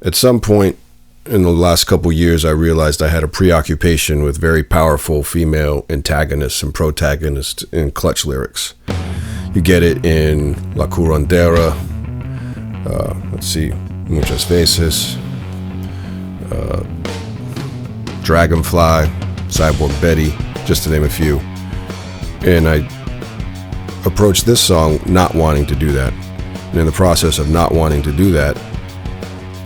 At some point in the last couple years, I realized I had a preoccupation with very powerful female antagonists and protagonists in Clutch lyrics. You get it in La Curandera, Muchas Veces, Dragonfly, Cyborg Betty, just to name a few. And I approached this song not wanting to do that. And in the process of not wanting to do that,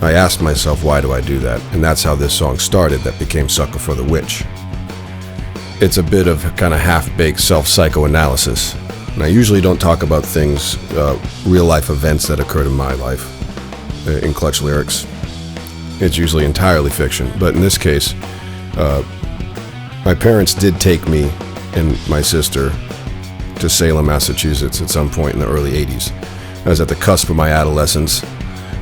I asked myself, why do I do that? And that's how this song started, that became Sucker for the Witch. It's a bit of kind of half-baked self-psychoanalysis. And I usually don't talk about things, real-life events that occurred in my life, in Clutch lyrics. It's usually entirely fiction. But in this case, my parents did take me and my sister to Salem, Massachusetts at some point in the early 80s. I was at the cusp of my adolescence,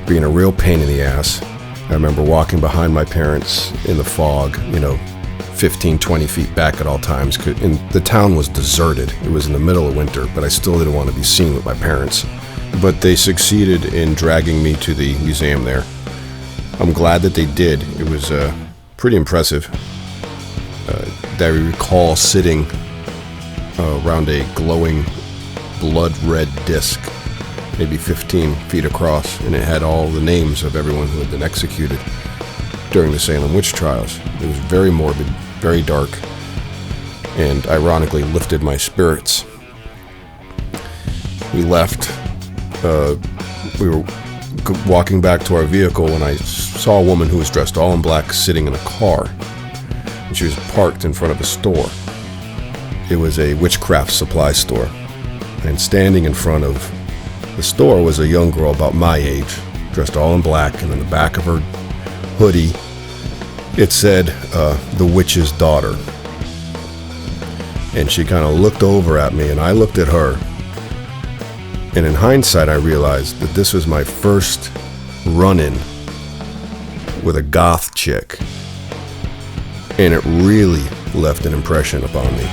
being a real pain in the ass. I remember walking behind my parents in the fog, 15, 20 feet back at all times. And the town was deserted. It was in the middle of winter, but I still didn't want to be seen with my parents. But they succeeded in dragging me to the museum there. I'm glad that they did. It was pretty impressive. I recall sitting around a glowing blood-red disc, maybe 15 feet across, and it had all the names of everyone who had been executed during the Salem witch trials. It was very morbid, very dark, and ironically lifted my spirits. We left. We were walking back to our vehicle when I saw a woman who was dressed all in black sitting in a car, and she was parked in front of a store. It was a witchcraft supply store, and standing in front of the store was a young girl about my age, dressed all in black, and in the back of her hoodie, it said, the witch's daughter. And she kind of looked over at me, and I looked at her. And in hindsight, I realized that this was my first run-in with a goth chick. And it really left an impression upon me.